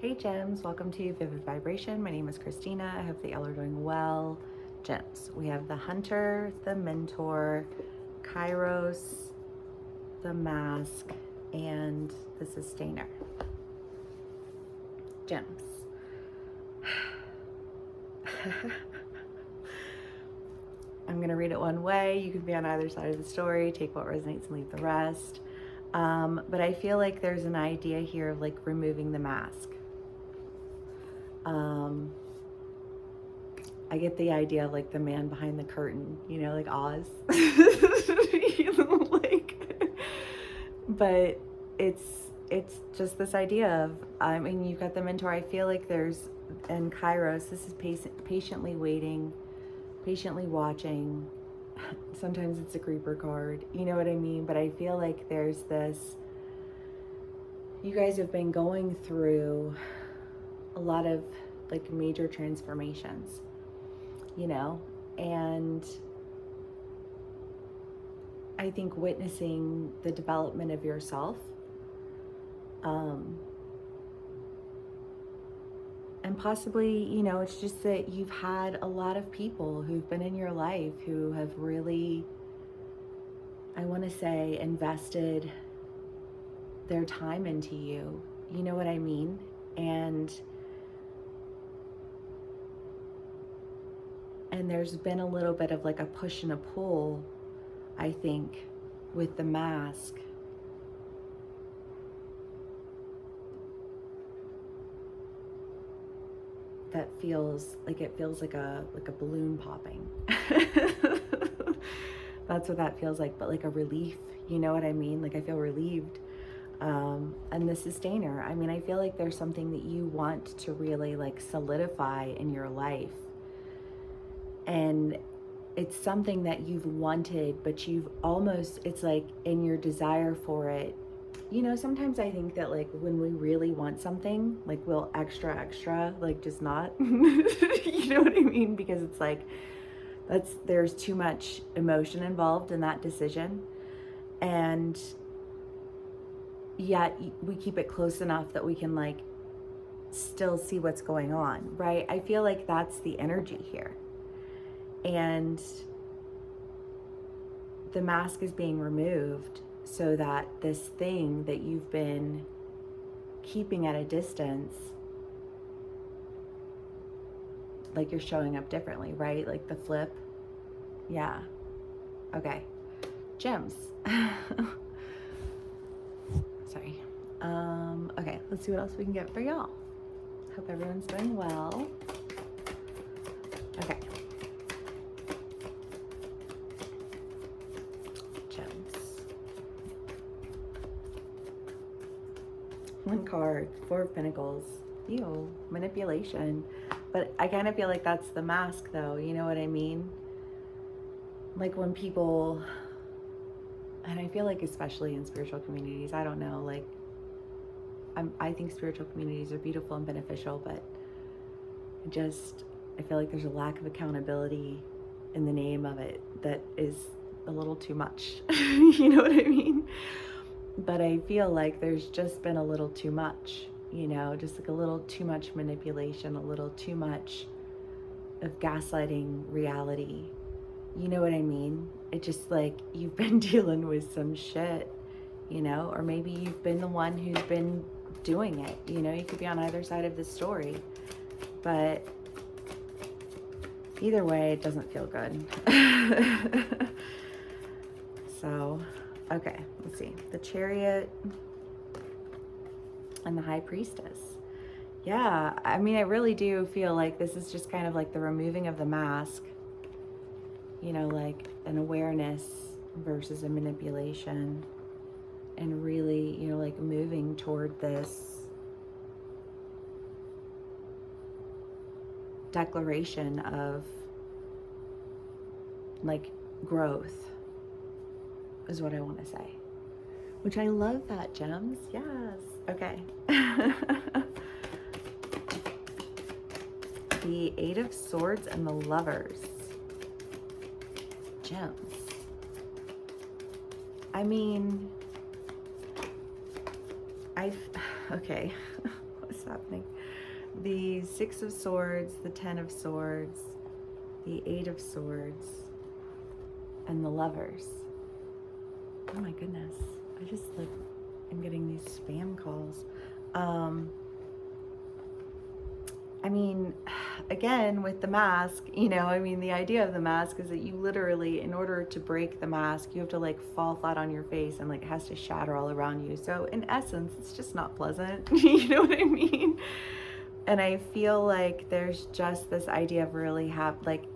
Hey gems, welcome to Vivid Vibration. My name is Christina. I hope that y'all are doing well. Gems, we have the Hunter, the Mentor, Kairos, the Mask, and the Sustainer. Gems. I'm going to read it one way. You can be on either side of the story. Take what resonates and leave the rest. But I feel like there's an idea here of like removing the mask. I get the idea of like the man behind the curtain, you know, like Oz. You know, like, but it's just this idea of, I mean, you've got the Mentor. I feel like there's, and Kairos, this is patiently waiting, patiently watching. Sometimes it's a creeper card, you know what I mean? But I feel like there's this, you guys have been going through a lot of like major transformations, you know, and I think witnessing the development of yourself, and possibly, you know, it's just that you've had a lot of people who've been in your life who have really, I want to say, invested their time into you. You know what I mean? And there's been a little bit of like a push and a pull, I think, with the mask. That feels like, it feels like a balloon popping. That's what that feels like, but like a relief, you know what I mean? Like I feel relieved. And the Sustainer, I mean, I feel like there's something that you want to really like solidify in your life. And it's something that you've wanted, but you've almost, it's like in your desire for it. You know, sometimes I think that like when we really want something, like we'll extra, like just not, you know what I mean? Because it's like, there's too much emotion involved in that decision. And yet we keep it close enough that we can like still see what's going on, right? I feel like that's the energy here. And the mask is being removed so that this thing that you've been keeping at a distance, like you're showing up differently, right? Like the flip. Yeah. Okay. Gems. Sorry. Okay, let's see what else we can get for y'all. Hope everyone's doing well. Okay. One card, Four of Pentacles. Ew, manipulation. But I kind of feel like that's the mask though, you know what I mean? Like when people, and I feel like especially in spiritual communities, I don't know, like I think spiritual communities are beautiful and beneficial, but I feel like there's a lack of accountability in the name of it that is a little too much. You know what I mean? But I feel like there's just been a little too much, you know, just like a little too much manipulation, a little too much of gaslighting reality. You know what I mean? It just like you've been dealing with some shit, you know, or maybe you've been the one who's been doing it, you know, you could be on either side of the story. But either way, it doesn't feel good. So, okay, let's see. The Chariot and the High Priestess. Yeah, I mean, I really do feel like this is just kind of like the removing of the mask, you know, like an awareness versus a manipulation, and really, you know, like moving toward this declaration of like growth is what I want to say, which I love that, gems. Yes. Okay. The Eight of Swords and the Lovers. Gems. I mean, okay. What's happening? The Six of Swords, the Ten of Swords, the Eight of Swords, and the Lovers. Oh my goodness. I just like, I'm getting these spam calls. I mean, again, with the mask, you know, I mean, the idea of the mask is that you literally, in order to break the mask, you have to like fall flat on your face and like it has to shatter all around you. So in essence, it's just not pleasant. You know what I mean? And I feel like there's just this idea of really like